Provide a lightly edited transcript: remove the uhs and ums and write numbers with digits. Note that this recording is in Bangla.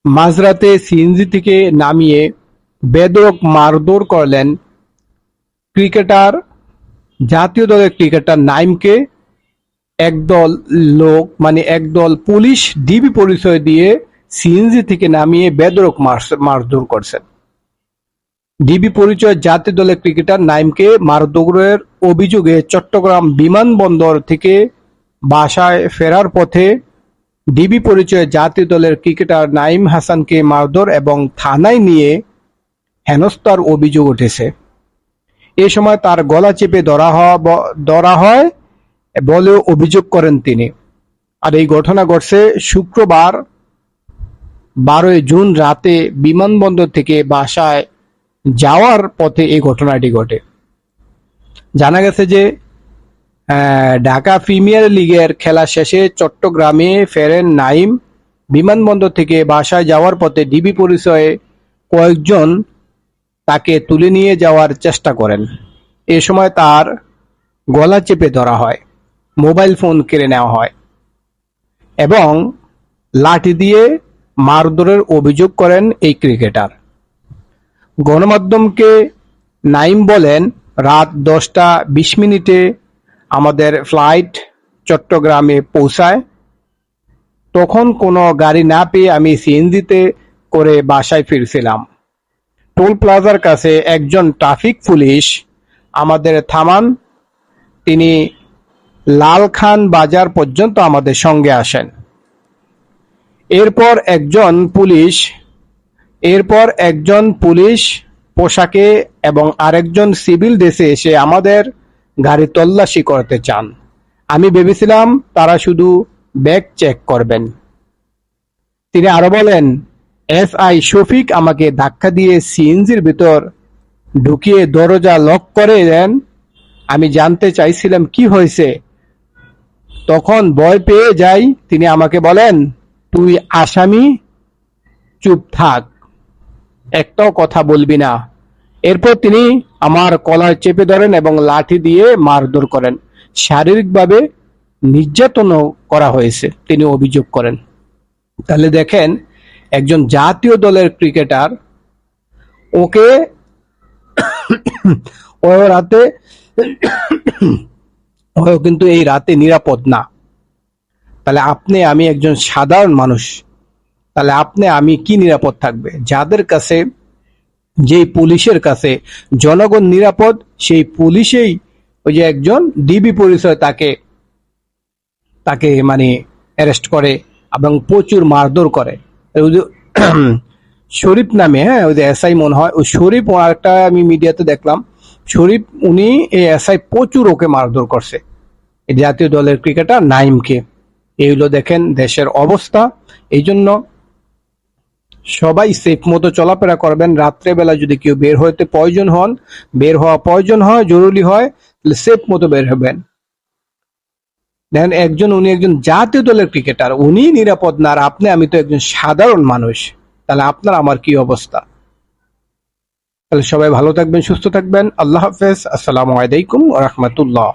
মাঝরাতে সিএনজি থেকে নামিয়ে বেধড়ক মারধর করলেন জাতীয় দলের ক্রিকেটার নাইমকে। একদল লোক একদল পুলিশ ডিবি পরিচয় দিয়ে সিএনজি থেকে নামিয়ে বেধড়ক মারধর করছেন। ডিবি পরিচয় জাতীয় দলের ক্রিকেটার নাইমকে মারধরের অভিযোগে চট্টগ্রাম বিমানবন্দর থেকে বাসায় ফেরার পথে ডিবি পরিচয় জাতীয় দলের ক্রিকেটার নাইম হাসানকে মারধর এবং থানায় নিয়ে হেনস্থার অভিযোগ উঠেছে। এ সময় তার গলা চেপে ধরা হয় বলে অভিযোগ করেন তিনি। আর এই ঘটনা ঘটছে শুক্রবার 12 জুন রাতে বিমানবন্দর থেকে বাসায় যাওয়ার পথে এই ঘটনাটি ঘটে। জানা গেছে যে ঢাকা প্রিমিয়ার লিগের খেলা শেষে চট্টগ্রামে ফেরেন নাইম। বিমানবন্দর থেকে বাসায় যাওয়ার পথে ডিবি পরিচয়ে কয়েকজন তাকে তুলে নিয়ে যাওয়ার চেষ্টা করেন। এ সময় তার গলা চেপে ধরা হয়, মোবাইল ফোন কেড়ে নেওয়া হয় এবং লাঠি দিয়ে মারধরের অভিযোগ করেন এই ক্রিকেটার। গণমাধ্যমকে নাইম বলেন, রাত 10টা 20 মিনিটে আমাদের ফ্লাইট চট্টগ্রামে পৌঁছায়। তখন কোনো গাড়ি না পেয়ে আমি সিএনজিতে করে বাসায় ফিরছিলাম। টোল প্লাজার কাছে একজন ট্রাফিক পুলিশ আমাদের থামান। তিনি লালখান বাজার পর্যন্ত আমাদের সঙ্গে আসেন। এরপর একজন পুলিশ পোশাকে এবং আরেকজন সিভিল ড্রেসে এসে আমাদের গাড়ি তল্লাশি করতে চান। আমি ভেবেছিলাম তারা শুধু ব্যাগ চেক করবেন। তিনি আরো বলেন, এসআই শফিক আমাকে ধাক্কা দিয়ে সিএনজির ভিতর ঢুকিয়ে দরজা লক করে দেন। আমি জানতে চাইছিলাম কি হয়েছে, তখন ভয় পেয়ে যাই। তিনি আমাকে বলেন, তুই আসামি, চুপ থাক, একটাও কথা বলবি না। এরপর তিনি আমার কলার চেপে ধরেন এবং লাঠি দিয়ে মারধর করেন। শারীরিকভাবে নির্যাতনও করা হয়েছে তিনি অভিযোগ করেন। তাহলে দেখেন, একজন জাতীয় দলের ক্রিকেটার, ওকে ও রাতে ও কিন্তু এই রাতে নিরাপদ না। তাহলে আপনি আমি একজন সাধারণ মানুষ, তাহলে আপনি আমি কি নিরাপদ থাকবে? যাদের কাছে, যেই পুলিশের কাছে জনগণ নিরাপদ, সেই পুলিশেই ওই যে একজন ডিবি পরিচয় তাকে অ্যারেস্ট করে এবং প্রচুর মারধর করে। শরীফ নামে, ওই যে এসআই মনে হয়, ওই শরীফ, একটা আমি মিডিয়াতে দেখলাম, শরীফ, উনি এই এসআই প্রচুর ওকে মারধর করছে এই জাতীয় দলের ক্রিকেটার নাইমকে। এইগুলো দেখেন দেশের অবস্থা। এই জন্য সবাই সেফ মতো চলাফেরা করবেন। রাত্রেবেলা যদি কেউ বের হওয়া প্রয়োজন হয়, জরুরি হয়, তাহলে সেফ মতো বের হবেন। দেখেন, উনি একজন জাতীয় দলের ক্রিকেটার, উনি নিরাপদ না, আর আপনি আমি তো একজন সাধারণ মানুষ। তাহলে আপনার আমার কি অবস্থা? তাহলে সবাই ভালো থাকবেন, সুস্থ থাকবেন। আল্লাহ হাফেজ। আসসালামু আলাইকুম ওয়া রাহমাতুল্লাহ।